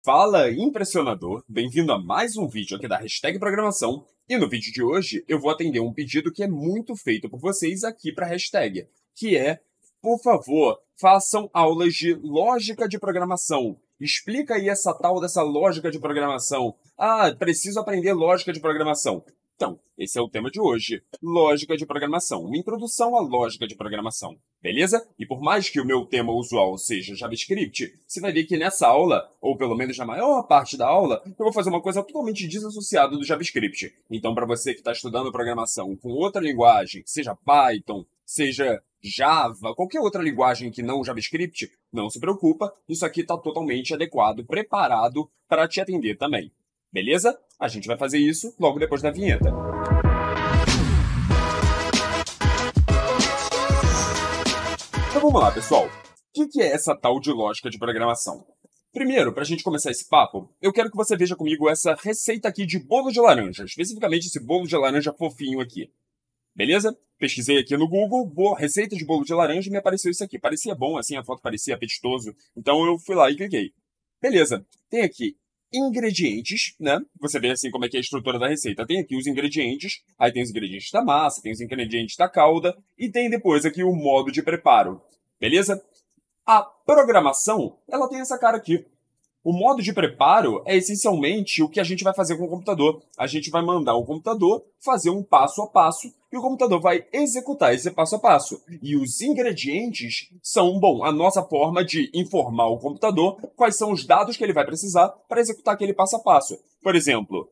Fala, impressionador! Bem-vindo a mais um vídeo aqui da Hashtag Programação. E no vídeo de hoje eu vou atender um pedido que é muito feito por vocês aqui para a Hashtag, que é, por favor, façam aulas de lógica de programação. Explica aí essa tal dessa lógica de programação. Ah, preciso aprender lógica de programação. Então, esse é o tema de hoje, lógica de programação, uma introdução à lógica de programação, beleza? E por mais que o meu tema usual seja JavaScript, você vai ver que nessa aula, ou pelo menos na maior parte da aula, eu vou fazer uma coisa totalmente desassociada do JavaScript. Então, para você que está estudando programação com outra linguagem, seja Python, seja Java, qualquer outra linguagem que não JavaScript, não se preocupa, isso aqui está totalmente adequado, preparado para te atender também. Beleza? A gente vai fazer isso logo depois da vinheta. Então vamos lá, pessoal. O que é essa tal de lógica de programação? Primeiro, para a gente começar esse papo, eu quero que você veja comigo essa receita aqui de bolo de laranja, especificamente esse bolo de laranja fofinho aqui. Beleza? Pesquisei aqui no Google, receita de bolo de laranja e me apareceu isso aqui. Parecia bom, assim, a foto parecia apetitoso, então eu fui lá e cliquei. Beleza, tem aqui ingredientes, né? Você vê assim como é que é a estrutura da receita. Tem aqui os ingredientes, aí tem os ingredientes da massa, tem os ingredientes da calda e tem depois aqui o modo de preparo. Beleza? A programação, ela tem essa cara aqui. O modo de preparo é essencialmente o que a gente vai fazer com o computador. A gente vai mandar o computador fazer um passo a passo e o computador vai executar esse passo a passo. E os ingredientes são, bom, a nossa forma de informar o computador quais são os dados que ele vai precisar para executar aquele passo a passo. Por exemplo,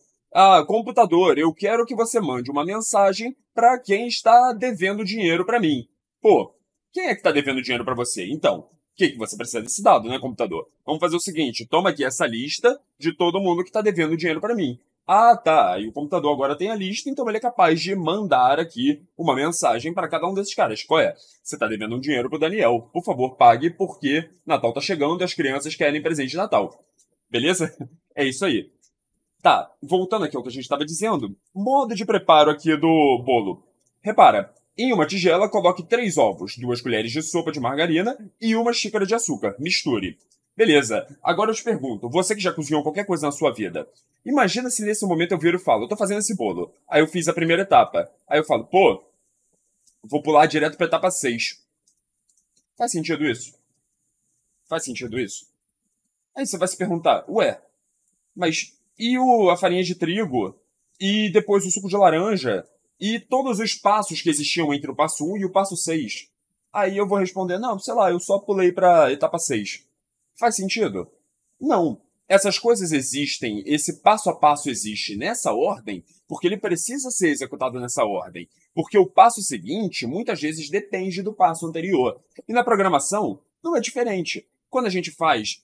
computador, eu quero que você mande uma mensagem para quem está devendo dinheiro para mim. Pô, quem é que está devendo dinheiro para você? Então, que você precisa desse dado, né, computador? Vamos fazer o seguinte, toma aqui essa lista de todo mundo que está devendo dinheiro para mim. Ah, tá, e o computador agora tem a lista, então ele é capaz de mandar aqui uma mensagem para cada um desses caras. Qual é? Você está devendo um dinheiro pro Daniel. Por favor, pague, porque Natal tá chegando e as crianças querem presente de Natal. Beleza? É isso aí. Tá, voltando aqui ao que a gente estava dizendo, modo de preparo aqui do bolo. Repara, em uma tigela, coloque 3 ovos, 2 colheres de sopa de margarina e 1 xícara de açúcar. Misture. Beleza, agora eu te pergunto, você que já cozinhou qualquer coisa na sua vida, imagina se nesse momento eu viro e falo, eu tô fazendo esse bolo. Aí eu fiz a primeira etapa. Aí eu falo, pô, vou pular direto pra etapa 6. Faz sentido isso? Faz sentido isso? Aí você vai se perguntar, ué, mas e a farinha de trigo? E depois o suco de laranja? E todos os passos que existiam entre o passo 1 e o passo 6? Aí eu vou responder, não, sei lá, eu só pulei pra etapa 6. Faz sentido? Não. Essas coisas existem, esse passo a passo existe nessa ordem, porque ele precisa ser executado nessa ordem. Porque o passo seguinte, muitas vezes, depende do passo anterior. E na programação, não é diferente. Quando a gente faz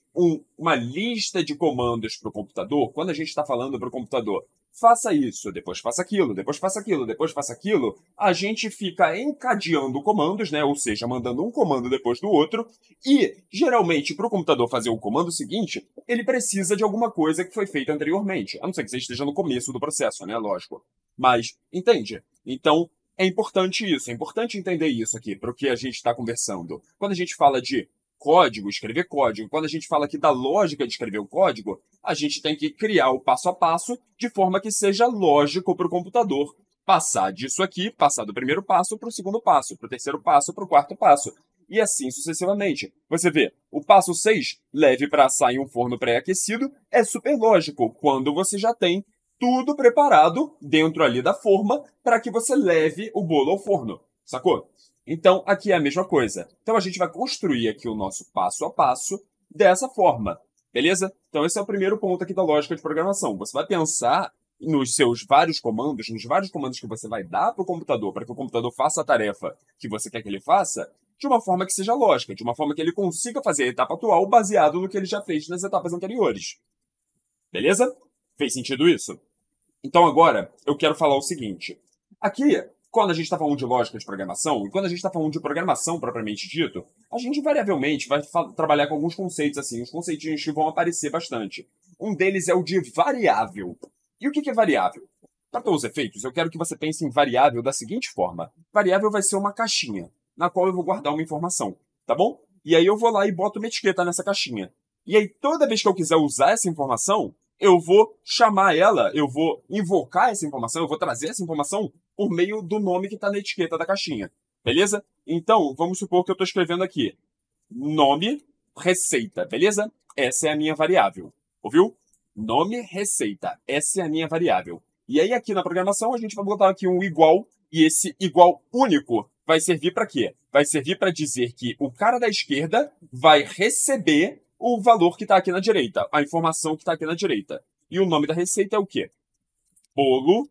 uma lista de comandos para o computador, quando a gente está falando para o computador, faça isso, depois faça aquilo, depois faça aquilo, depois faça aquilo, a gente fica encadeando comandos, né? Ou seja, mandando um comando depois do outro, e geralmente para o computador fazer o comando seguinte, ele precisa de alguma coisa que foi feita anteriormente. A não ser que você esteja no começo do processo, né? Lógico. Mas, entende? Então, é importante isso, é importante entender isso aqui, para o que a gente está conversando. Quando a gente fala de código, escrever código. Quando a gente fala aqui da lógica de escrever o código, a gente tem que criar o passo a passo de forma que seja lógico para o computador passar disso aqui, passar do primeiro passo para o segundo passo, para o terceiro passo, para o quarto passo. E assim sucessivamente. Você vê, o passo 6, leve para assar em um forno pré-aquecido, é super lógico quando você já tem tudo preparado dentro ali da forma para que você leve o bolo ao forno. Sacou? Então, aqui é a mesma coisa. Então, a gente vai construir aqui o nosso passo a passo dessa forma, beleza? Então, esse é o primeiro ponto aqui da lógica de programação. Você vai pensar nos seus vários comandos, nos vários comandos que você vai dar para o computador, para que o computador faça a tarefa que você quer que ele faça, de uma forma que seja lógica, de uma forma que ele consiga fazer a etapa atual baseado no que ele já fez nas etapas anteriores. Beleza? Fez sentido isso? Então, agora, eu quero falar o seguinte. Aqui, quando a gente está falando de lógica de programação, e quando a gente está falando de programação propriamente dito, a gente invariavelmente vai trabalhar com alguns conceitos assim, os conceitinhos que vão aparecer bastante. Um deles é o de variável. E o que é variável? Para todos os efeitos, eu quero que você pense em variável da seguinte forma. Variável vai ser uma caixinha, na qual eu vou guardar uma informação, tá bom? E aí eu vou lá e boto uma etiqueta nessa caixinha. E aí, toda vez que eu quiser usar essa informação, eu vou chamar ela, eu vou invocar essa informação, eu vou trazer essa informação por meio do nome que está na etiqueta da caixinha. Beleza? Então, vamos supor que eu estou escrevendo aqui nome, receita, beleza? Essa é a minha variável. Ouviu? Nome, receita. Essa é a minha variável. E aí, aqui na programação, a gente vai botar aqui um igual, e esse igual único vai servir para quê? Vai servir para dizer que o cara da esquerda vai receber o valor que está aqui na direita, a informação que está aqui na direita. E o nome da receita é o quê? Bolo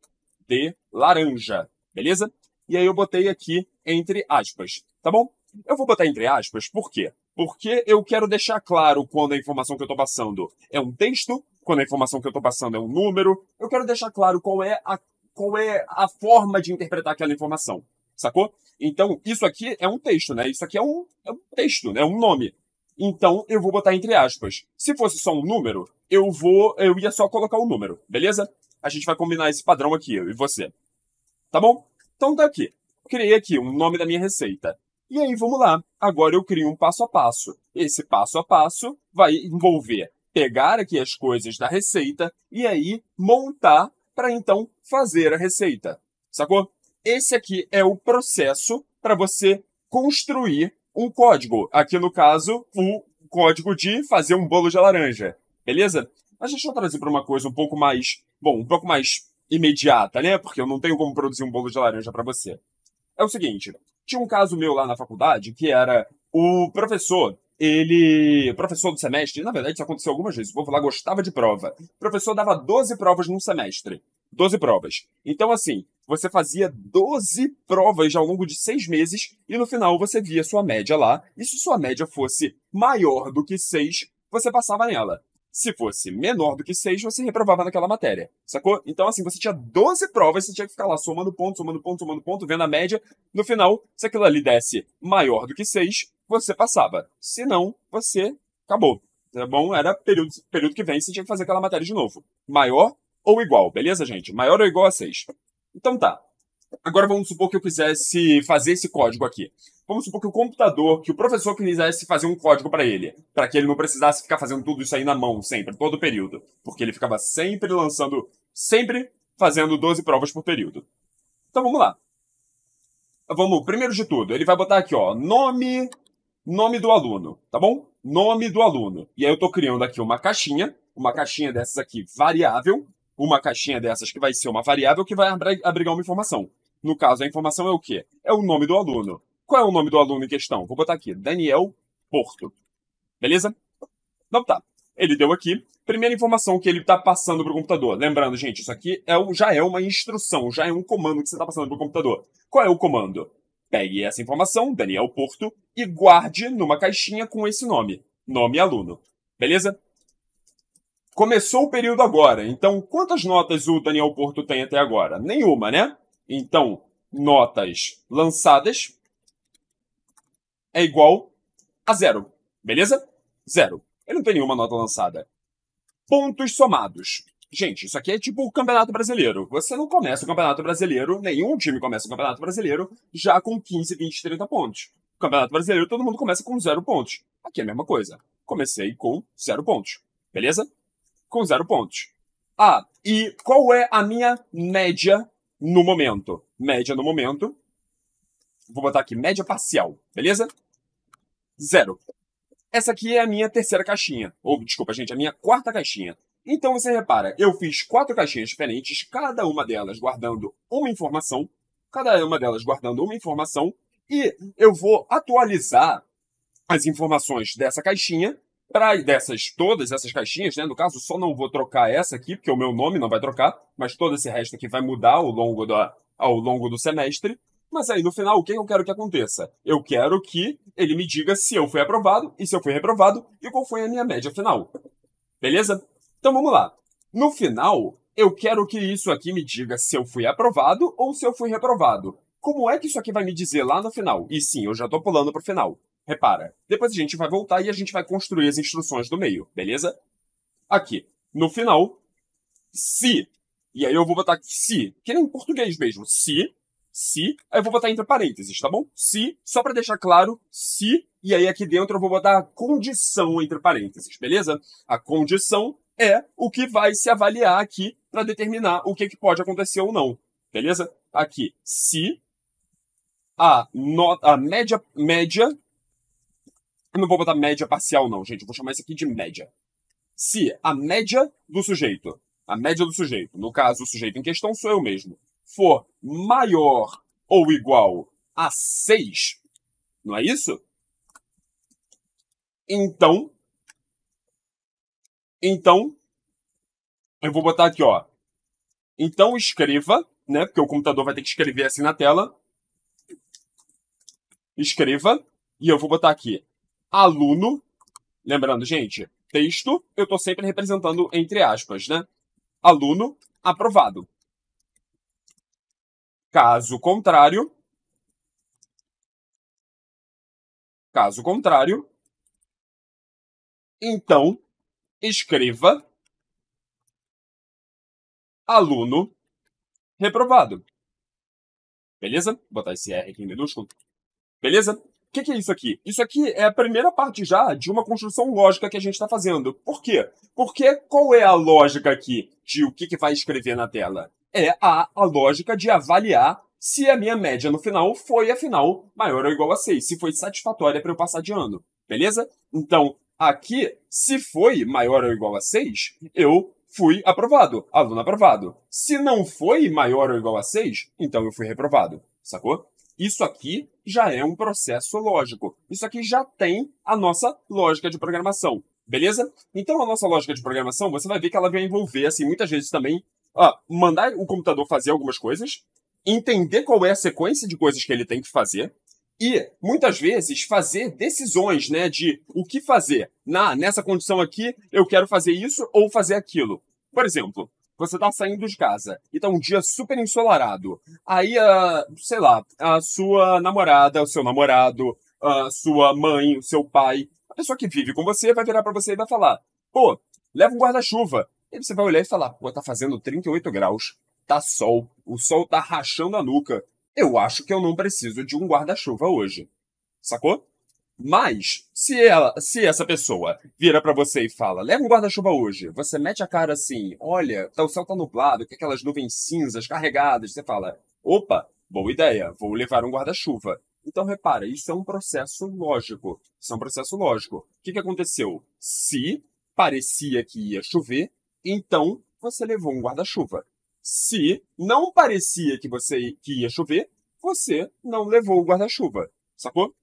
de laranja, beleza? E aí eu botei aqui entre aspas, tá bom? Eu vou botar entre aspas, por quê? Porque eu quero deixar claro quando a informação que eu estou passando é um texto, quando a informação que eu estou passando é um número. Eu quero deixar claro qual é a forma de interpretar aquela informação, sacou? Então, isso aqui é um texto, né? Isso aqui é um texto, né? Um nome. Então, eu vou botar entre aspas. Se fosse só um número, eu ia só colocar o número, beleza? A gente vai combinar esse padrão aqui, eu e você. Tá bom? Então tá aqui. Criei aqui o nome da minha receita. E aí, vamos lá. Agora eu crio um passo a passo. Esse passo a passo vai envolver pegar aqui as coisas da receita e aí montar para então fazer a receita. Sacou? Esse aqui é o processo para você construir um código. Aqui no caso, o código de fazer um bolo de laranja. Beleza? Mas deixa eu trazer para uma coisa um pouco mais imediata, né? Porque eu não tenho como produzir um bolo de laranja para você. É o seguinte, tinha um caso meu lá na faculdade que era o professor, professor do semestre, na verdade isso aconteceu algumas vezes, o povo lá gostava de prova. O professor dava 12 provas num semestre. 12 provas. Então, assim, você fazia 12 provas ao longo de 6 meses e no final você via sua média lá. E se sua média fosse maior do que 6, você passava nela. Se fosse menor do que 6, você reprovava naquela matéria. Sacou? Então, assim, você tinha 12 provas, você tinha que ficar lá somando ponto, vendo a média. No final, se aquilo ali desse maior do que 6, você passava. Se não, você acabou. Tá bom? Era período que vem, você tinha que fazer aquela matéria de novo. Maior ou igual, beleza, gente? Maior ou igual a 6. Então tá. Agora vamos supor que eu quisesse fazer esse código aqui. Vamos supor que o professor quisesse fazer um código para ele, para que ele não precisasse ficar fazendo tudo isso aí na mão sempre, todo o período, porque ele ficava sempre fazendo 12 provas por período. Então vamos lá. Primeiro de tudo, ele vai botar aqui, ó, nome do aluno, tá bom? Nome do aluno. E aí eu tô criando aqui uma caixinha dessas aqui variável, uma caixinha dessas que vai ser uma variável que vai abrigar uma informação. No caso, a informação é o quê? É o nome do aluno. Qual é o nome do aluno em questão? Vou botar aqui, Daniel Porto. Beleza? Então tá. Ele deu aqui. Primeira informação que ele está passando para o computador. Lembrando, gente, isso aqui já é uma instrução, já é um comando que você está passando para o computador. Qual é o comando? Pegue essa informação, Daniel Porto, e guarde numa caixinha com esse nome. Nome aluno. Beleza? Começou o período agora. Então, quantas notas o Daniel Porto tem até agora? Nenhuma, né? Então, notas lançadas é igual a 0. Beleza? 0. Ele não tem nenhuma nota lançada. Pontos somados. Gente, isso aqui é tipo o Campeonato Brasileiro. Você não começa o Campeonato Brasileiro, nenhum time começa o Campeonato Brasileiro já com 15, 20, 30 pontos. O Campeonato Brasileiro, todo mundo começa com 0 pontos. Aqui é a mesma coisa. Comecei com 0 pontos. Beleza? Com 0 pontos. Ah, e qual é a minha média no momento? Média no momento. Vou botar aqui, média parcial. Beleza? 0. Essa aqui é a minha terceira caixinha. Ou, desculpa, gente, a minha quarta caixinha. Então você repara, eu fiz 4 caixinhas diferentes, cada uma delas guardando uma informação. E eu vou atualizar as informações dessa caixinha para todas essas caixinhas, né? No caso, só não vou trocar essa aqui, porque o meu nome não vai trocar, mas todo esse resto aqui vai mudar ao longo do semestre. Mas aí, no final, o que eu quero que aconteça? Eu quero que ele me diga se eu fui aprovado e se eu fui reprovado e qual foi a minha média final. Beleza? Então vamos lá. No final, eu quero que isso aqui me diga se eu fui aprovado ou se eu fui reprovado. Como é que isso aqui vai me dizer lá no final? E sim, eu já tô pulando pro final. Repara, depois a gente vai voltar e a gente vai construir as instruções do meio, beleza? Aqui, no final, se, e aí eu vou botar aqui se, que nem em português mesmo, se Se, aí eu vou botar entre parênteses, tá bom? Se, só para deixar claro, se, e aí aqui dentro eu vou botar a condição entre parênteses, beleza? A condição é o que vai se avaliar aqui para determinar o que pode acontecer ou não, beleza? Aqui, se a média, eu não vou botar média parcial não, gente, eu vou chamar isso aqui de média. Se a média do sujeito, no caso o sujeito em questão sou eu mesmo, for maior ou igual a 6, não é isso? Então, eu vou botar aqui, ó. Então escreva, né? Porque o computador vai ter que escrever assim na tela. Escreva, e eu vou botar aqui, aluno, lembrando, gente, texto, eu tô sempre representando entre aspas, né? Aluno aprovado. Caso contrário, então escreva aluno reprovado. Beleza? Vou botar esse R aqui em minúsculo. Beleza? O que é isso aqui? Isso aqui é a primeira parte já de uma construção lógica que a gente está fazendo. Por quê? Porque qual é a lógica aqui de o que vai escrever na tela? É a lógica de avaliar se a minha média no final foi, afinal, maior ou igual a 6. Se foi satisfatória para eu passar de ano. Beleza? Então, aqui, se foi maior ou igual a 6, eu fui aprovado. Aluno aprovado. Se não foi maior ou igual a 6, então eu fui reprovado. Sacou? Isso aqui já é um processo lógico. Isso aqui já tem a nossa lógica de programação. Beleza? Então, a nossa lógica de programação, você vai ver que ela vai envolver, assim, muitas vezes também, mandar o computador fazer algumas coisas, entender qual é a sequência de coisas que ele tem que fazer, e, muitas vezes, fazer decisões, né, de o que fazer. Nessa condição aqui, eu quero fazer isso ou fazer aquilo. Por exemplo, você tá saindo de casa e tá um dia super ensolarado. Aí, sei lá, a sua namorada, o seu namorado, a sua mãe, o seu pai, a pessoa que vive com você vai virar pra você e vai falar: pô, leva um guarda-chuva. E você vai olhar e falar: pô, tá fazendo 38 graus, tá sol, o sol tá rachando a nuca. Eu acho que eu não preciso de um guarda-chuva hoje. Sacou? Mas, se essa pessoa vira pra você e fala: leva um guarda-chuva hoje, você mete a cara assim, olha, o céu tá nublado, com aquelas nuvens cinzas carregadas, você fala: opa, boa ideia, vou levar um guarda-chuva. Então, repara, isso é um processo lógico. O que aconteceu? Se parecia que ia chover, então você levou um guarda-chuva. Se não parecia que ia chover, você não levou o guarda-chuva. Sacou?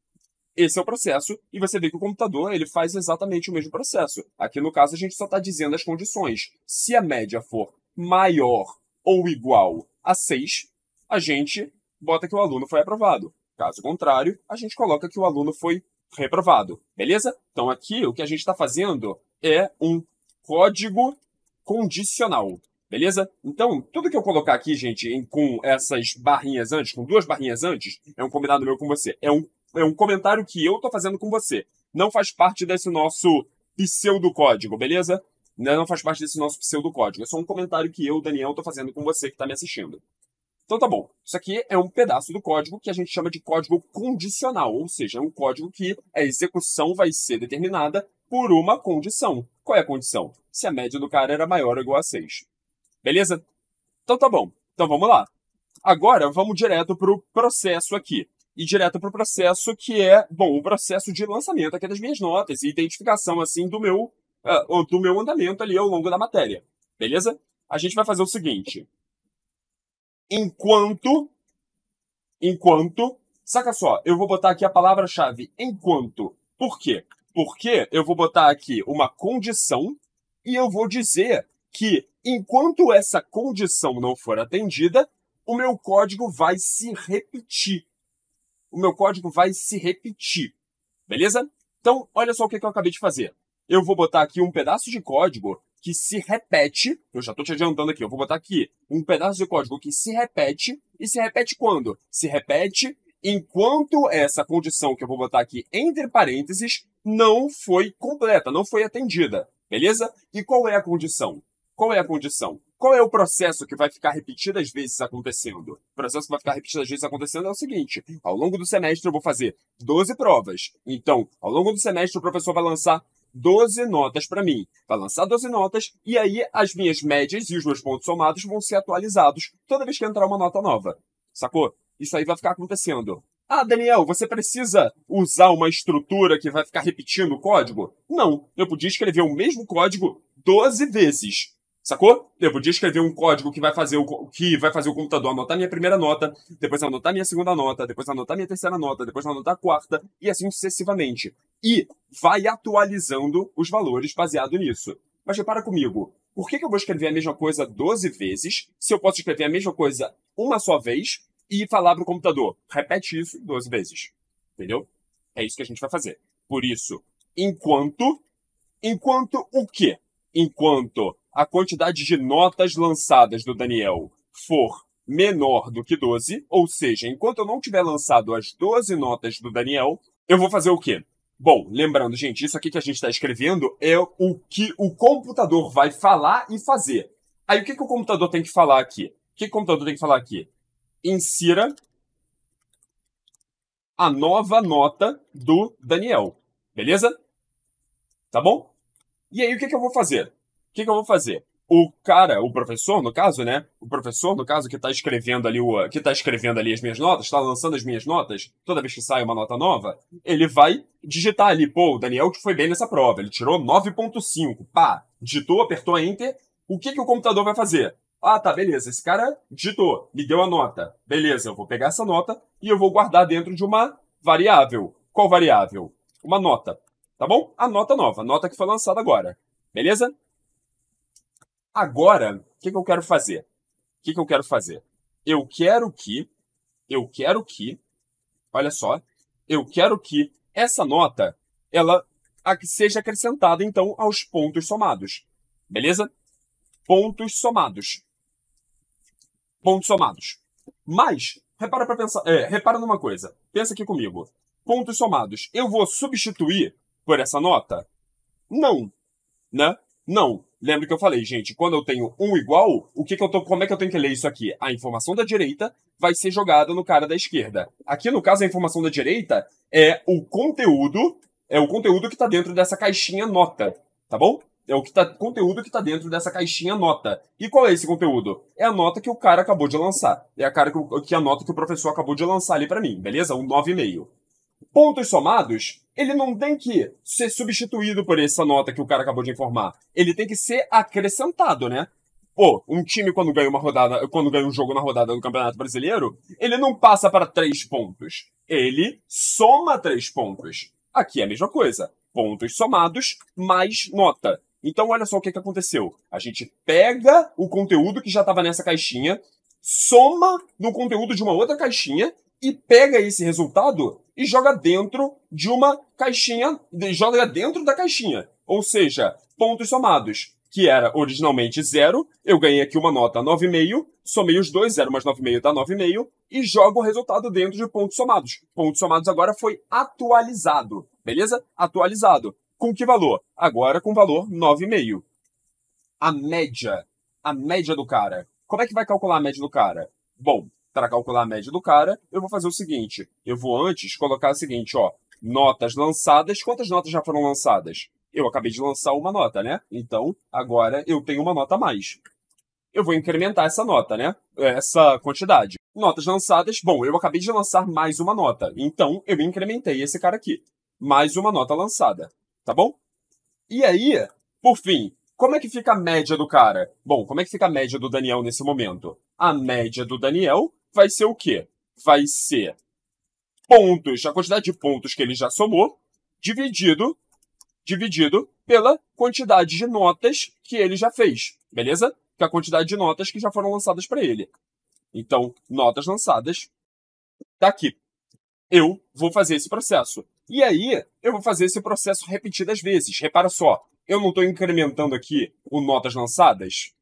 Esse é o processo, e você vê que o computador ele faz exatamente o mesmo processo. Aqui no caso a gente só está dizendo as condições. Se a média for maior ou igual a 6, a gente bota que o aluno foi aprovado. Caso contrário, a gente coloca que o aluno foi reprovado. Beleza? Então aqui o que a gente está fazendo é um código condicional. Beleza? Então, tudo que eu colocar aqui, gente, com essas barrinhas antes, com 2 barrinhas antes, é um combinado meu com você. É um comentário que eu tô fazendo com você. Não faz parte desse nosso pseudocódigo, beleza? Não faz parte desse nosso pseudocódigo. É só um comentário que eu, Daniel, tô fazendo com você que tá me assistindo. Então tá bom. Isso aqui é um pedaço do código que a gente chama de código condicional, ou seja, é um código que a execução vai ser determinada por uma condição. Qual é a condição? Se a média do cara era maior ou igual a 6. Beleza? Então tá bom. Então vamos lá. Agora vamos direto pro processo aqui. E direto pro processo que é, bom, o processo de lançamento aqui das minhas notas e identificação, assim, do meu andamento ali ao longo da matéria. Beleza? A gente vai fazer o seguinte. Enquanto, saca só, eu vou botar aqui a palavra-chave enquanto. Por quê? Porque eu vou botar aqui uma condição e eu vou dizer que enquanto essa condição não for atendida, o meu código vai se repetir. Beleza? Então, olha só o que eu acabei de fazer. Eu vou botar aqui um pedaço de código que se repete. Eu já estou te adiantando aqui. Eu vou botar aqui um pedaço de código que se repete. E se repete quando? Se repete enquanto essa condição que eu vou botar aqui entre parênteses não foi completa, não foi atendida. Beleza? E qual é a condição? Qual é o processo que vai ficar repetidas vezes acontecendo? O processo que vai ficar repetidas vezes acontecendo é o seguinte: ao longo do semestre eu vou fazer 12 provas. Então, ao longo do semestre o professor vai lançar 12 notas para mim. Vai lançar 12 notas e aí as minhas médias e os meus pontos somados vão ser atualizados toda vez que entrar uma nota nova. Sacou? Isso aí vai ficar acontecendo. Ah, Daniel, você precisa usar uma estrutura que vai ficar repetindo o código? Não, eu podia escrever o mesmo código 12 vezes. Sacou? Eu podia escrever um código que vai fazer o computador anotar minha primeira nota, depois anotar minha segunda nota, depois anotar minha terceira nota, depois anotar a quarta, e assim sucessivamente. E vai atualizando os valores baseado nisso. Mas repara comigo, por que eu vou escrever a mesma coisa 12 vezes, se eu posso escrever a mesma coisa uma só vez e falar pro computador, repete isso 12 vezes. Entendeu? É isso que a gente vai fazer. Por isso, enquanto o quê? Enquanto a quantidade de notas lançadas do Daniel for menor do que 12, ou seja, enquanto eu não tiver lançado as 12 notas do Daniel, eu vou fazer o quê? Bom, lembrando, gente, isso aqui que a gente está escrevendo é o que o computador vai falar e fazer. Aí o que o computador tem que falar aqui? O que o computador tem que falar aqui? Insira a nova nota do Daniel. Beleza? Tá bom? E aí o que eu vou fazer? O que eu vou fazer? O professor, no caso, né? O professor, no caso, que tá escrevendo ali as minhas notas, tá lançando as minhas notas, toda vez que sai uma nota nova, ele vai digitar ali, pô, o Daniel que foi bem nessa prova, ele tirou 9.5, pá, digitou, apertou Enter, o que o computador vai fazer? Ah, tá, beleza, esse cara digitou, me deu a nota, beleza, eu vou pegar essa nota e eu vou guardar dentro de uma variável. Qual variável? Uma nota, tá bom? A nota nova, a nota que foi lançada agora, beleza? Agora, o que eu quero fazer? Eu quero que, olha só, eu quero que essa nota, ela seja acrescentada, então, aos pontos somados. Beleza? Pontos somados. Pontos somados. Mas, repara numa coisa. Pensa aqui comigo. Pontos somados. Eu vou substituir por essa nota? Não. Né? Não. Lembra que eu falei, gente, quando eu tenho um igual, como é que eu tenho que ler isso aqui? A informação da direita vai ser jogada no cara da esquerda. Aqui, no caso, a informação da direita é o conteúdo que está dentro dessa caixinha nota, tá bom? Conteúdo que está dentro dessa caixinha nota. E qual é esse conteúdo? É a nota que o cara acabou de lançar. É a nota que o professor acabou de lançar ali para mim, beleza? Um 9,5. Pontos somados, ele não tem que ser substituído por essa nota que o cara acabou de informar. Ele tem que ser acrescentado, né? Pô, um time quando ganha um jogo na rodada do Campeonato Brasileiro, ele não passa para 3 pontos. Ele soma 3 pontos. Aqui é a mesma coisa. Pontos somados mais nota. Então, olha só o que aconteceu. A gente pega o conteúdo que já estava nessa caixinha, soma no conteúdo de uma outra caixinha e pega esse resultado e joga dentro de uma caixinha, joga dentro da caixinha. Ou seja, pontos somados, que era originalmente 0, eu ganhei aqui uma nota 9,5, somei os dois, 0 mais 9,5 dá 9,5, e jogo o resultado dentro de pontos somados. Pontos somados agora foi atualizado, beleza? Atualizado. Com que valor? Agora com valor 9,5. A média do cara. Como é que vai calcular a média do cara? Bom, para calcular a média do cara, eu vou fazer o seguinte. Eu vou antes colocar o seguinte, ó. Notas lançadas. Quantas notas já foram lançadas? Eu acabei de lançar uma nota, né? Então, agora eu tenho uma nota a mais. Eu vou incrementar essa nota, né? Essa quantidade. Notas lançadas. Bom, eu acabei de lançar mais uma nota. Então, eu incrementei esse cara aqui. Mais uma nota lançada. Tá bom? E aí, por fim, como é que fica a média do cara? Bom, como é que fica a média do Daniel nesse momento? A média do Daniel vai ser o quê? Vai ser pontos, a quantidade de pontos que ele já somou, dividido pela quantidade de notas que ele já fez, beleza? Que é a quantidade de notas que já foram lançadas para ele. Então, notas lançadas, tá aqui. Eu vou fazer esse processo. E aí, eu vou fazer esse processo repetidas vezes. Repara só, eu não estou incrementando aqui o notas lançadas.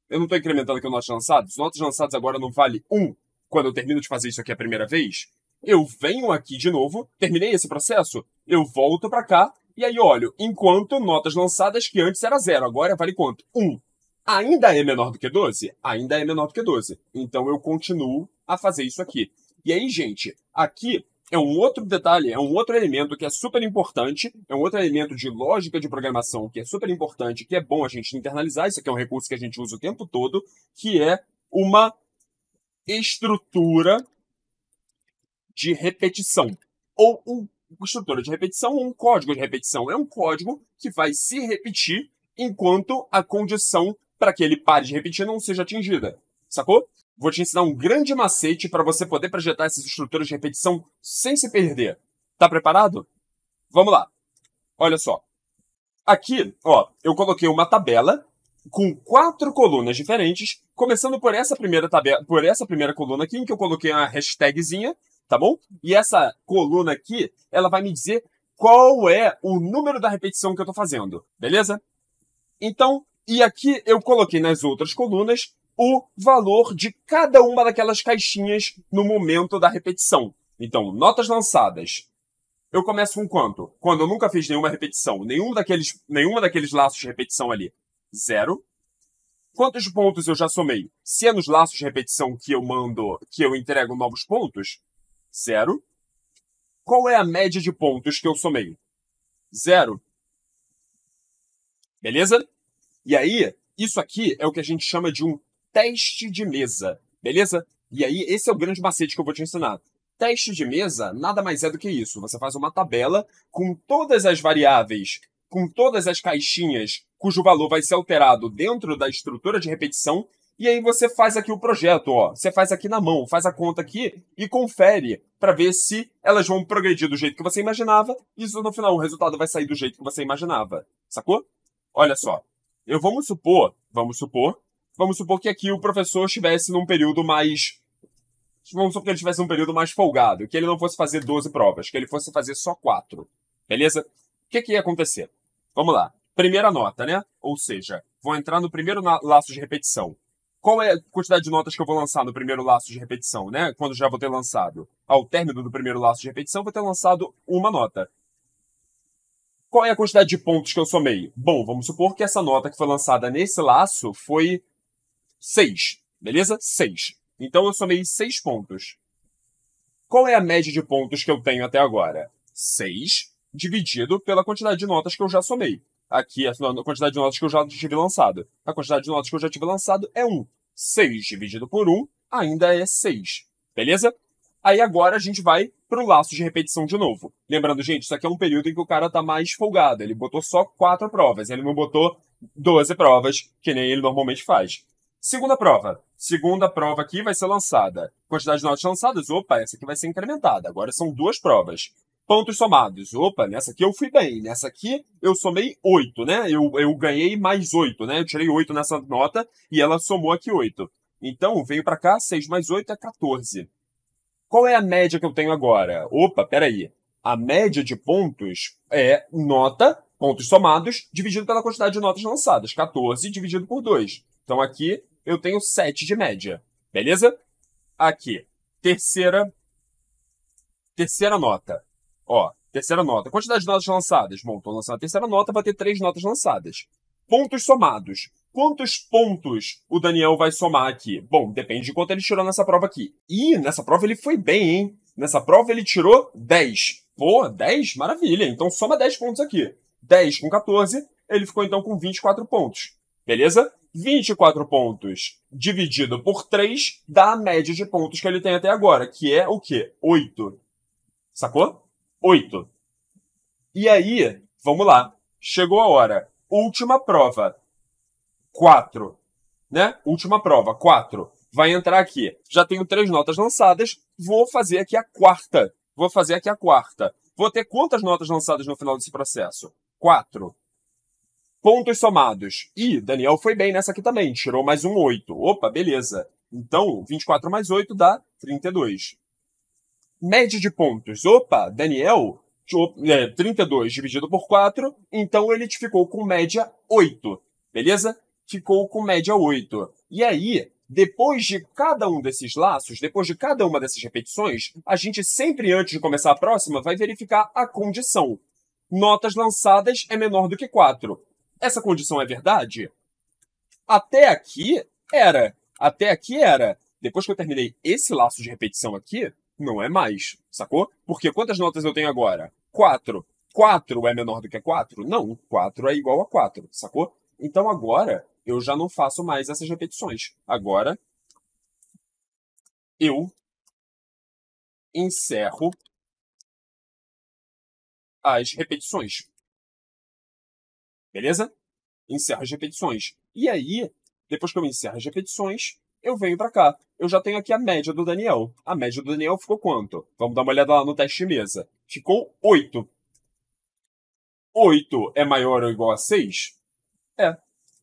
Notas lançadas agora não vale 1 quando eu termino de fazer isso aqui a primeira vez. Eu venho aqui de novo, terminei esse processo, eu volto para cá, e aí olho, enquanto notas lançadas que antes era 0, agora vale quanto? 1. Ainda é menor do que 12? Ainda é menor do que 12. Então eu continuo a fazer isso aqui. E aí, gente, aqui é um outro detalhe, é um outro elemento que é super importante, é um outro elemento de lógica de programação que é super importante, que é bom a gente internalizar. Isso aqui é um recurso que a gente usa o tempo todo, que é uma estrutura de repetição. Ou uma estrutura de repetição ou um código de repetição. É um código que vai se repetir enquanto a condição para que ele pare de repetir não seja atingida. Sacou? Vou te ensinar um grande macete para você poder projetar essas estruturas de repetição sem se perder. Tá preparado? Vamos lá. Olha só. Aqui, ó, eu coloquei uma tabela com 4 colunas diferentes, começando por essa primeira tabela, por essa primeira coluna aqui, em que eu coloquei uma hashtagzinha, tá bom? E essa coluna aqui, ela vai me dizer qual é o número da repetição que eu tô fazendo, beleza? Então, e aqui eu coloquei nas outras colunas o valor de cada uma daquelas caixinhas no momento da repetição. Então, notas lançadas. Eu começo com quanto? Quando eu nunca fiz nenhuma repetição, nenhuma daqueles laços de repetição ali. 0. Quantos pontos eu já somei? Se é nos laços de repetição que eu entrego novos pontos, 0. Qual é a média de pontos que eu somei? 0. Beleza? E aí, isso aqui é o que a gente chama de um teste de mesa, beleza? E aí, esse é o grande macete que eu vou te ensinar. Teste de mesa nada mais é do que isso. Você faz uma tabela com todas as variáveis, com todas as caixinhas cujo valor vai ser alterado dentro da estrutura de repetição, e aí você faz aqui o projeto, ó. Você faz aqui na mão, faz a conta aqui e confere para ver se elas vão progredir do jeito que você imaginava, e no final o resultado vai sair do jeito que você imaginava. Sacou? Olha só. Vamos supor que aqui o professor estivesse num período mais... Vamos supor que ele estivesse num período mais folgado, que ele não fosse fazer 12 provas, que ele fosse fazer só 4. Beleza? O que ia acontecer? Vamos lá. Primeira nota, né? Ou seja, vou entrar no primeiro laço de repetição. Qual é a quantidade de notas que eu vou lançar no primeiro laço de repetição, né? Quando já vou ter lançado. Ao término do primeiro laço de repetição, vou ter lançado uma nota. Qual é a quantidade de pontos que eu somei? Bom, vamos supor que essa nota que foi lançada nesse laço foi 6. Beleza? 6. Então eu somei 6 pontos. Qual é a média de pontos que eu tenho até agora? 6 dividido pela quantidade de notas que eu já somei. Aqui a quantidade de notas que eu já tive lançado. A quantidade de notas que eu já tive lançado é 1. 6 dividido por 1 ainda é 6. Beleza? Aí agora a gente vai pro laço de repetição de novo. Lembrando, gente, isso aqui é um período em que o cara tá mais folgado. Ele botou só 4 provas. Ele não botou 12 provas, que nem ele normalmente faz. Segunda prova. Segunda prova aqui vai ser lançada. Quantidade de notas lançadas? Opa, essa aqui vai ser incrementada. Agora são 2 provas. Pontos somados. Opa, nessa aqui eu fui bem. Nessa aqui eu somei 8, né? Eu ganhei mais 8, né? Eu tirei 8 nessa nota e ela somou aqui 8. Então, veio pra cá, 6 mais 8 é 14. Qual é a média que eu tenho agora? Opa, peraí. A média de pontos é nota, pontos somados, dividido pela quantidade de notas lançadas. 14 dividido por 2. Então aqui eu tenho 7 de média. Beleza? Aqui. Terceira nota. Ó, terceira nota. Quantidade de notas lançadas. Bom, estou lançando a terceira nota, vai ter 3 notas lançadas. Pontos somados. Quantos pontos o Daniel vai somar aqui? Bom, depende de quanto ele tirou nessa prova aqui. E nessa prova ele foi bem, hein? Nessa prova ele tirou 10. Pô, 10? Maravilha. Então soma 10 pontos aqui. 10 com 14, ele ficou então com 24 pontos. Beleza? 24 pontos dividido por 3 dá a média de pontos que ele tem até agora, que é o quê? 8. Sacou? 8. E aí, vamos lá. Chegou a hora. Última prova. 4. Né? Última prova. 4. Vai entrar aqui. Já tenho 3 notas lançadas. Vou fazer aqui a quarta. Vou ter quantas notas lançadas no final desse processo? 4. Pontos somados. Ih, Daniel foi bem nessa aqui também. Tirou mais um 8. Opa, beleza. Então, 24 mais 8 dá 32. Média de pontos. Opa, Daniel, 32 dividido por 4. Então, ele ficou com média 8. Beleza? Ficou com média 8. E aí, depois de cada um desses laços, depois de cada uma dessas repetições, a gente sempre, antes de começar a próxima, vai verificar a condição. Notas lançadas é menor do que 4. Essa condição é verdade? Até aqui era. Até aqui era. Depois que eu terminei esse laço de repetição aqui, não é mais, sacou? Porque quantas notas eu tenho agora? 4. 4 é menor do que 4? Não, 4 é igual a 4, sacou? Então agora eu já não faço mais essas repetições. Agora eu encerro as repetições. Beleza? Encerro as repetições. E aí, depois que eu encerro as repetições, eu venho pra cá. Eu já tenho aqui a média do Daniel. A média do Daniel ficou quanto? Vamos dar uma olhada lá no teste de mesa. Ficou 8. 8 é maior ou igual a 6? É.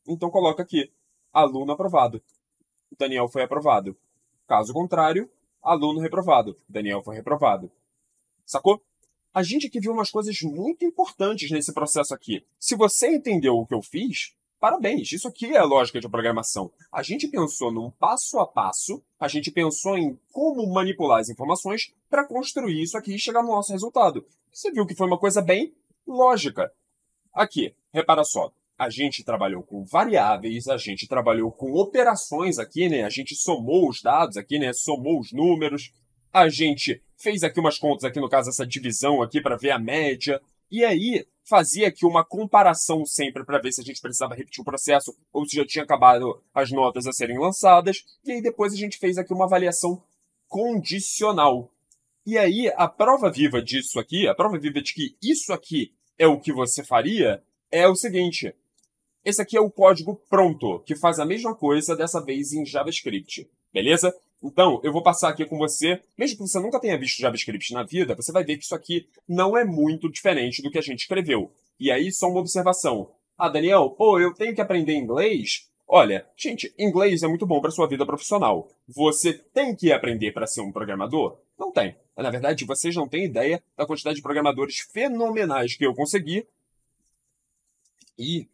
Então coloca aqui. Aluno aprovado. Daniel foi aprovado. Caso contrário, aluno reprovado. Daniel foi reprovado. Sacou? A gente aqui viu umas coisas muito importantes nesse processo aqui. Se você entendeu o que eu fiz, parabéns. Isso aqui é a lógica de programação. A gente pensou num passo a passo, a gente pensou em como manipular as informações para construir isso aqui e chegar no nosso resultado. Você viu que foi uma coisa bem lógica. Aqui, repara só. A gente trabalhou com variáveis, a gente trabalhou com operações aqui, né? A gente somou os dados aqui, né? Somou os números. A gente fez aqui umas contas aqui, no caso, essa divisão aqui para ver a média. E aí, fazia aqui uma comparação sempre para ver se a gente precisava repetir o processo ou se já tinha acabado as notas a serem lançadas. E aí depois a gente fez aqui uma avaliação condicional. E aí, a prova viva disso aqui, a prova viva de que isso aqui é o que você faria, é o seguinte. Esse aqui é o código pronto, que faz a mesma coisa, dessa vez em JavaScript. Beleza? Então, eu vou passar aqui com você, mesmo que você nunca tenha visto JavaScript na vida, você vai ver que isso aqui não é muito diferente do que a gente escreveu. E aí, só uma observação. Ah, Daniel, pô, eu tenho que aprender inglês? Olha, gente, inglês é muito bom para sua vida profissional. Você tem que aprender para ser um programador? Não tem. Na verdade, vocês não têm ideia da quantidade de programadores fenomenais que eu consegui. E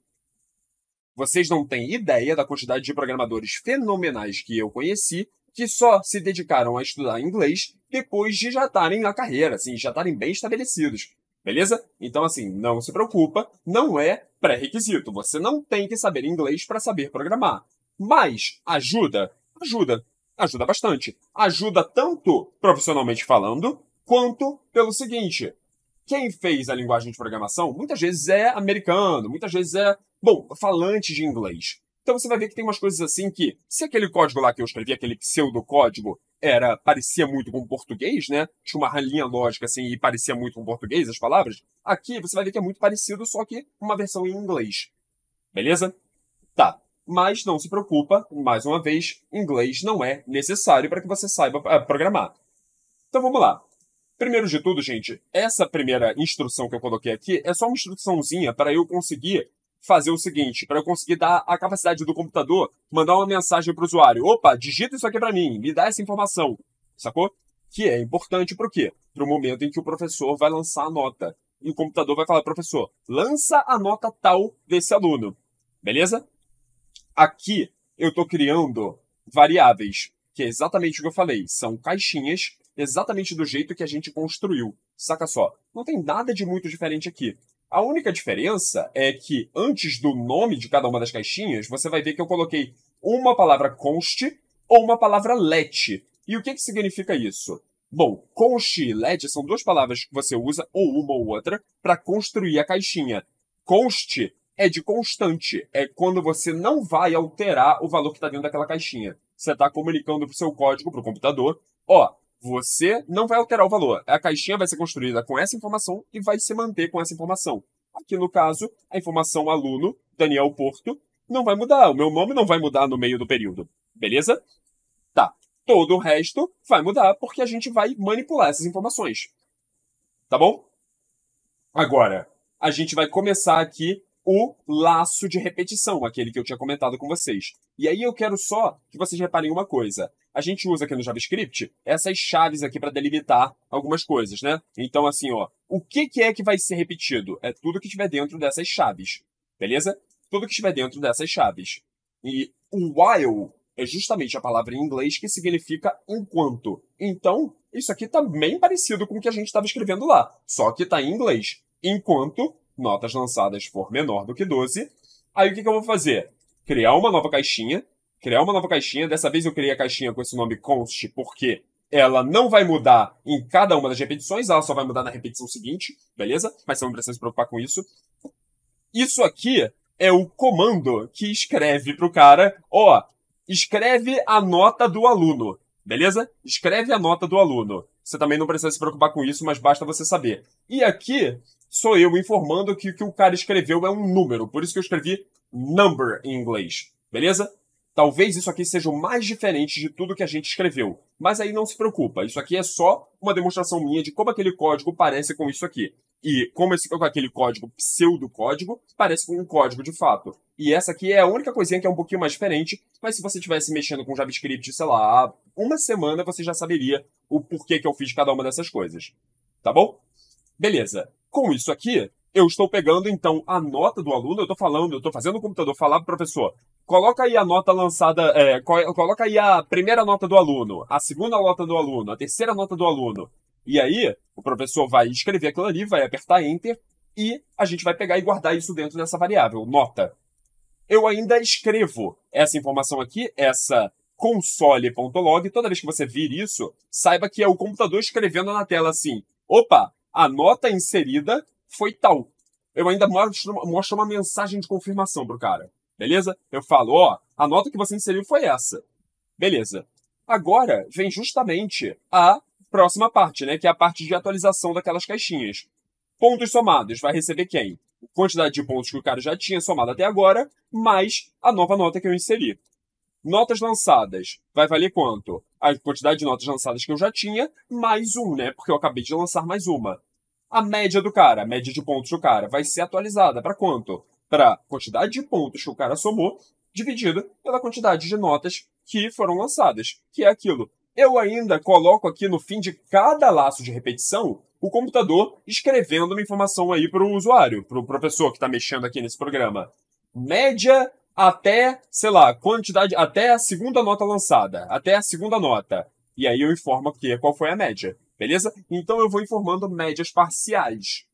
vocês não têm ideia da quantidade de programadores fenomenais que eu conheci que só se dedicaram a estudar inglês depois de já estarem na carreira, assim, já estarem bem estabelecidos. Beleza? Então, assim, não se preocupa, não é pré-requisito. Você não tem que saber inglês para saber programar. Mas ajuda? Ajuda. Ajuda bastante. Ajuda tanto profissionalmente falando, quanto pelo seguinte. Quem fez a linguagem de programação muitas vezes é americano, muitas vezes é, bom, falante de inglês. Então você vai ver que tem umas coisas assim que, se aquele código lá que eu escrevi, aquele pseudocódigo, parecia muito com português, né? Tinha uma linha lógica assim e parecia muito com português as palavras. Aqui você vai ver que é muito parecido, só que uma versão em inglês. Beleza? Tá. Mas não se preocupa, mais uma vez, inglês não é necessário para que você saiba programar. Então vamos lá. Primeiro de tudo, gente, essa primeira instrução que eu coloquei aqui é só uma instruçãozinha para eu conseguir fazer o seguinte, para eu conseguir dar a capacidade do computador mandar uma mensagem para o usuário. Opa, digita isso aqui para mim, me dá essa informação. Sacou? Que é importante para o quê? Para o momento em que o professor vai lançar a nota. E o computador vai falar, professor, lança a nota tal desse aluno. Beleza? Aqui eu estou criando variáveis, que é exatamente o que eu falei. São caixinhas exatamente do jeito que a gente construiu. Saca só, não tem nada de muito diferente aqui. A única diferença é que antes do nome de cada uma das caixinhas, você vai ver que eu coloquei uma palavra const ou uma palavra let. E o que significa isso? Bom, const e let são duas palavras que você usa, ou uma ou outra, para construir a caixinha. Const é de constante, é quando você não vai alterar o valor que está dentro daquela caixinha. Você está comunicando para o seu código, para o computador, ó, você não vai alterar o valor. A caixinha vai ser construída com essa informação e vai se manter com essa informação. Aqui no caso, a informação aluno, Daniel Porto, não vai mudar. O meu nome não vai mudar no meio do período. Beleza? Tá. Todo o resto vai mudar porque a gente vai manipular essas informações. Tá bom? Agora, a gente vai começar aqui o laço de repetição, aquele que eu tinha comentado com vocês. E aí eu quero só que vocês reparem uma coisa. A gente usa aqui no JavaScript essas chaves aqui para delimitar algumas coisas, né? Então, assim, ó, o que é que vai ser repetido? É tudo que estiver dentro dessas chaves, beleza? Tudo que estiver dentro dessas chaves. E o while é justamente a palavra em inglês que significa enquanto. Então, isso aqui tá bem parecido com o que a gente estava escrevendo lá, só que tá em inglês. Enquanto notas lançadas for menor do que 12, aí o que eu vou fazer? criar uma nova caixinha. Dessa vez eu criei a caixinha com esse nome const, porque ela não vai mudar em cada uma das repetições, ela só vai mudar na repetição seguinte, beleza? Mas você não precisa se preocupar com isso. Isso aqui é o comando que escreve pro cara, ó, escreve a nota do aluno, beleza? Escreve a nota do aluno. Você também não precisa se preocupar com isso, mas basta você saber. E aqui sou eu informando que o que o cara escreveu é um número, por isso que eu escrevi number em inglês, beleza? Talvez isso aqui seja o mais diferente de tudo que a gente escreveu. Mas aí não se preocupa. Isso aqui é só uma demonstração minha de como aquele código parece com isso aqui. E como aquele código, pseudocódigo, parece com um código de fato. E essa aqui é a única coisinha que é um pouquinho mais diferente. Mas se você estivesse mexendo com JavaScript, sei lá, há uma semana, você já saberia o porquê que eu fiz cada uma dessas coisas. Tá bom? Beleza. Com isso aqui, eu estou pegando, então, a nota do aluno. Eu tô fazendo o computador falar pro professor. Coloca aí a nota lançada, coloca aí a primeira nota do aluno, a segunda nota do aluno, a terceira nota do aluno. E aí, o professor vai escrever aquilo ali, vai apertar Enter, e a gente vai pegar e guardar isso dentro dessa variável, nota. Eu ainda escrevo essa informação aqui, essa console.log. Toda vez que você vir isso, saiba que é o computador escrevendo na tela assim, opa, a nota inserida foi tal. Eu ainda mostro uma mensagem de confirmação pro cara. Beleza? Eu falo, ó, a nota que você inseriu foi essa. Beleza. Agora vem justamente a próxima parte, né? Que é a parte de atualização daquelas caixinhas. Pontos somados. Vai receber quem? A quantidade de pontos que o cara já tinha somado até agora, mais a nova nota que eu inseri. Notas lançadas. Vai valer quanto? A quantidade de notas lançadas que eu já tinha, mais um, né? Porque eu acabei de lançar mais uma. A média do cara, a média de pontos do cara, vai ser atualizada para quanto? Para a quantidade de pontos que o cara somou, dividido pela quantidade de notas que foram lançadas, que é aquilo. Eu ainda coloco aqui no fim de cada laço de repetição o computador escrevendo uma informação aí para o usuário, para o professor que está mexendo aqui nesse programa. Média até, sei lá, quantidade, até a segunda nota lançada, até a segunda nota. E aí eu informo aqui qual foi a média, beleza? Então eu vou informando médias parciais,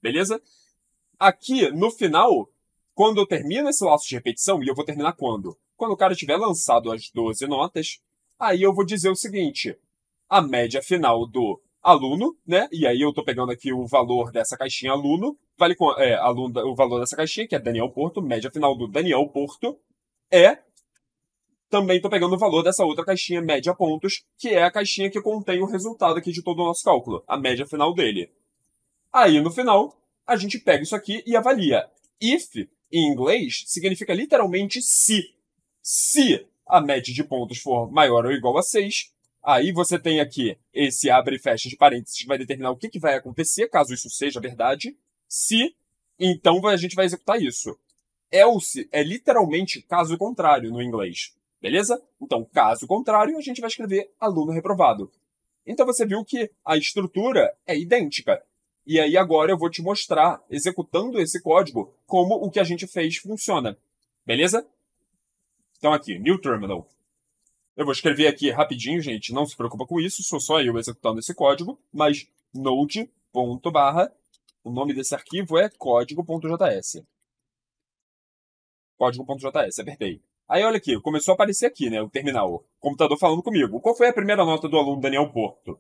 beleza? Aqui, no final, quando eu termino esse laço de repetição, e eu vou terminar quando? Quando o cara tiver lançado as 12 notas, aí eu vou dizer o seguinte, a média final do aluno, né? E aí eu tô pegando aqui o valor dessa caixinha aluno, vale com aluno, o valor dessa caixinha, que é Daniel Porto, média final do Daniel Porto, também tô pegando o valor dessa outra caixinha média pontos, que é a caixinha que contém o resultado aqui de todo o nosso cálculo, a média final dele. Aí, no final, a gente pega isso aqui e avalia. If, em inglês, significa literalmente se. Se a média de pontos for maior ou igual a 6, aí você tem aqui esse abre e fecha de parênteses que vai determinar o que vai acontecer, caso isso seja verdade. Se, então a gente vai executar isso. Else é literalmente caso contrário no inglês. Beleza? Então, caso contrário, a gente vai escrever aluno reprovado. Então você viu que a estrutura é idêntica. E aí agora eu vou te mostrar, executando esse código, como o que a gente fez funciona. Beleza? Então aqui, new terminal. Eu vou escrever aqui rapidinho, gente, não se preocupa com isso, sou só eu executando esse código, mas node./, o nome desse arquivo é código.js. Código.js, apertei. Aí olha aqui, começou a aparecer aqui, né, o terminal, o computador falando comigo. Qual foi a primeira nota do aluno Daniel Porto?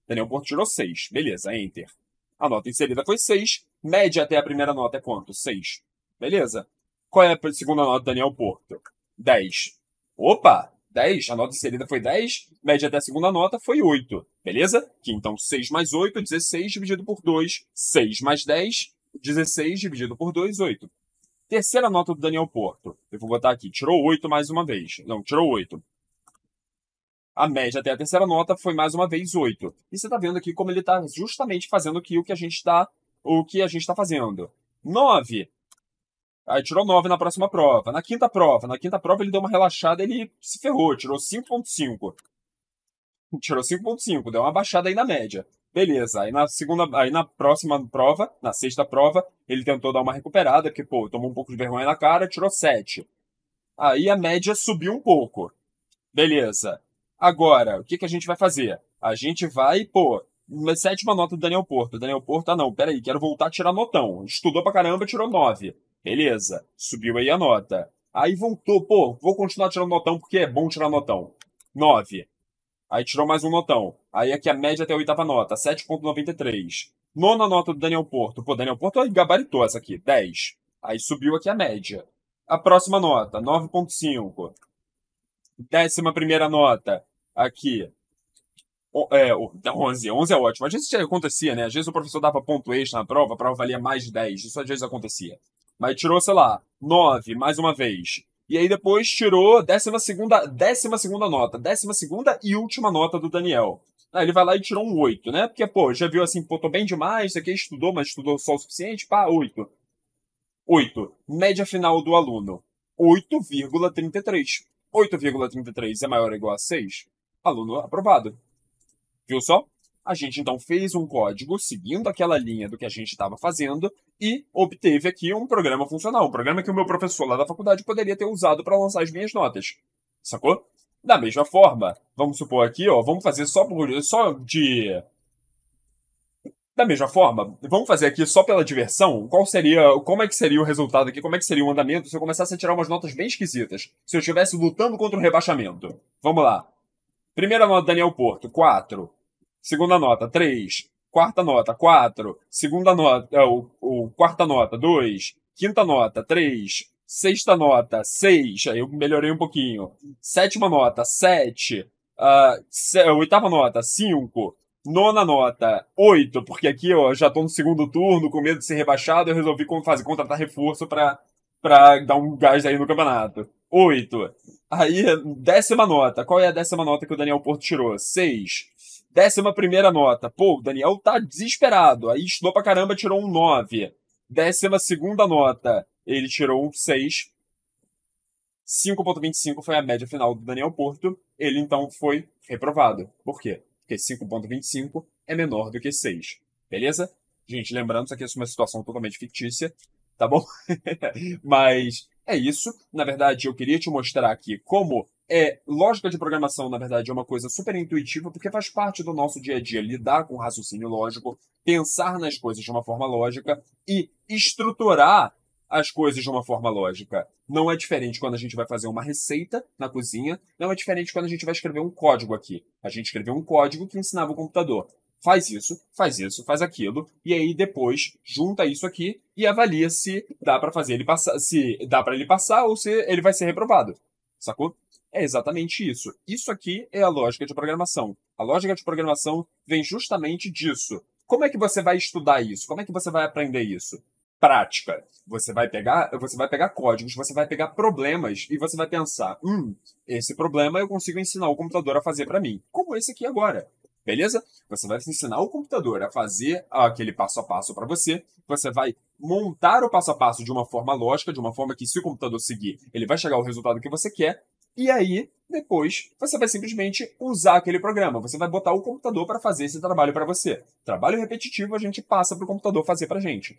Daniel Porto tirou 6, beleza, enter. A nota inserida foi 6, média até a primeira nota é quanto? 6. Beleza. Qual é a segunda nota do Daniel Porto? 10. Opa, 10, a nota inserida foi 10, média até a segunda nota foi 8, beleza? Que então 6 mais 8, 16 dividido por 2, 6 mais 10, 16 dividido por 2, 8. Terceira nota do Daniel Porto. Eu vou botar aqui, tirou 8 mais uma vez. Não, tirou 8. A média até a terceira nota foi mais uma vez 8. E você tá vendo aqui como ele tá justamente fazendo aqui o que a gente tá fazendo. 9. Aí tirou 9 na próxima prova. Na quinta prova ele deu uma relaxada, ele se ferrou, tirou 5.5. Tirou 5.5, deu uma baixada aí na média. Beleza, aí na próxima prova, na sexta prova, ele tentou dar uma recuperada, porque, pô, tomou um pouco de vergonha na cara, tirou 7. Aí a média subiu um pouco. Beleza. Agora, o que a gente vai fazer? A gente vai, sétima nota do Daniel Porto. Daniel Porto, não, peraí, quero voltar a tirar notão. Estudou pra caramba, tirou 9. Beleza, subiu aí a nota. Aí voltou, pô, vou continuar tirando notão porque é bom tirar notão. 9. Aí tirou mais um notão. Aí aqui a média até a oitava nota, 7,93. Nona nota do Daniel Porto. Pô, Daniel Porto gabaritou essa aqui, 10. Aí subiu aqui a média. A próxima nota, 9,5. 11ª nota, aqui, 11. 11 é ótimo. Às vezes isso acontecia, né? Às vezes o professor dava ponto extra na prova, a prova valia mais de 10. Isso às vezes acontecia. Mas tirou, sei lá, 9, mais uma vez. E aí depois tirou 12ª nota. 12ª e última nota do Daniel. Aí ele vai lá e tirou um 8, né? Porque, pô, já viu assim, pô, tô bem demais, isso aqui estudou, mas estudou só o suficiente, pá, 8. 8. Média final do aluno. 8,33. 8,33 é maior ou igual a 6? Aluno aprovado. Viu só? A gente então fez um código seguindo aquela linha do que a gente estava fazendo e obteve aqui um programa funcional. Um programa que o meu professor lá da faculdade poderia ter usado para lançar as minhas notas. Sacou? Da mesma forma, vamos supor aqui, ó, vamos fazer da mesma forma, vamos fazer aqui só pela diversão. Como é que seria o resultado aqui? Como é que seria o andamento se eu começasse a tirar umas notas bem esquisitas? Se eu estivesse lutando contra o rebaixamento. Vamos lá. Primeira nota, Daniel Porto, 4. Segunda nota, 3. Quarta nota, 4. Segunda nota, quarta nota, 2. Quinta nota, 3. Sexta nota, 6. Aí eu melhorei um pouquinho. Sétima nota, 7. Oitava nota, 5. Nona nota, 8. Porque aqui eu já tô no segundo turno, com medo de ser rebaixado, eu resolvi contratar reforço pra dar um gás aí no campeonato. 8. Aí, 10ª nota. Qual é a 10ª nota que o Daniel Porto tirou? 6. 11ª nota. Pô, o Daniel tá desesperado. Aí estudou pra caramba, tirou um 9. 12ª nota. Ele tirou um 6. 5,25 foi a média final do Daniel Porto. Ele então foi reprovado. Por quê? Porque 5,25 é menor do que 6. Beleza? Gente, lembrando, isso aqui é uma situação totalmente fictícia, tá bom? Mas é isso. Na verdade, eu queria te mostrar aqui como lógica de programação, na verdade, é uma coisa super intuitiva, porque faz parte do nosso dia a dia lidar com raciocínio lógico, pensar nas coisas de uma forma lógica e estruturar as coisas de uma forma lógica. Não é diferente quando a gente vai fazer uma receita na cozinha, não é diferente quando a gente vai escrever um código aqui. A gente escreveu um código que ensinava o computador. Faz isso, faz aquilo, e aí depois junta isso aqui e avalia se dá para fazer ele passar, se dá para ele passar ou se ele vai ser reprovado. Sacou? É exatamente isso. Isso aqui é a lógica de programação. A lógica de programação vem justamente disso. Como é que você vai estudar isso? Como é que você vai aprender isso? Prática. Você vai pegar códigos, você vai pegar problemas e você vai pensar, esse problema eu consigo ensinar o computador a fazer para mim. Como esse aqui agora. Beleza? Você vai ensinar o computador a fazer aquele passo a passo para você. Você vai montar o passo a passo de uma forma lógica, de uma forma que se o computador seguir, ele vai chegar ao resultado que você quer. E aí, depois, você vai simplesmente usar aquele programa. Você vai botar o computador para fazer esse trabalho para você. Trabalho repetitivo a gente passa para o computador fazer para gente.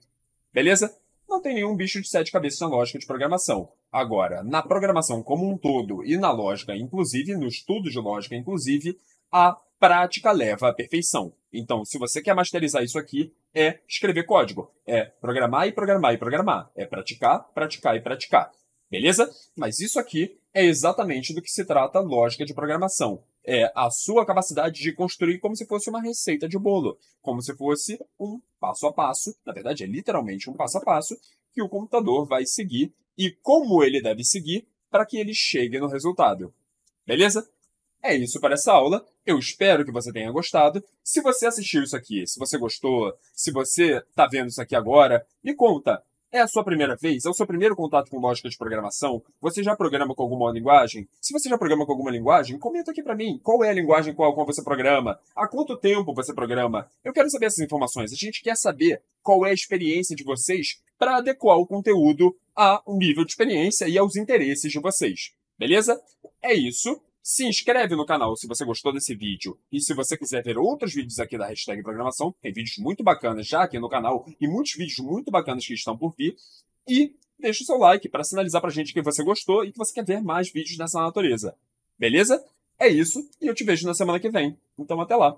Beleza? Não tem nenhum bicho de 7 cabeças na lógica de programação. Agora, na programação como um todo e na lógica, inclusive, no estudo de lógica, inclusive, a prática leva à perfeição. Então, se você quer masterizar isso aqui, é escrever código. É programar e programar e programar. É praticar, praticar e praticar. Beleza? Mas isso aqui é exatamente do que se trata a lógica de programação. É a sua capacidade de construir como se fosse uma receita de bolo. Como se fosse um passo a passo. Na verdade, é literalmente um passo a passo que o computador vai seguir e como ele deve seguir para que ele chegue no resultado. Beleza? É isso para essa aula. Eu espero que você tenha gostado. Se você assistiu isso aqui, se você gostou, se você está vendo isso aqui agora, me conta. É a sua primeira vez? É o seu primeiro contato com lógica de programação? Você já programa com alguma linguagem? Se você já programa com alguma linguagem, comenta aqui para mim. Qual é a linguagem com a qual você programa? Há quanto tempo você programa? Eu quero saber essas informações. A gente quer saber qual é a experiência de vocês para adequar o conteúdo a um nível de experiência e aos interesses de vocês. Beleza? É isso. Se inscreve no canal se você gostou desse vídeo e se você quiser ver outros vídeos aqui da Hashtag Programação, tem vídeos muito bacanas já aqui no canal e muitos vídeos muito bacanas que estão por vir. E deixa o seu like para sinalizar pra gente que você gostou e que você quer ver mais vídeos dessa natureza. Beleza? É isso e eu te vejo na semana que vem. Então até lá!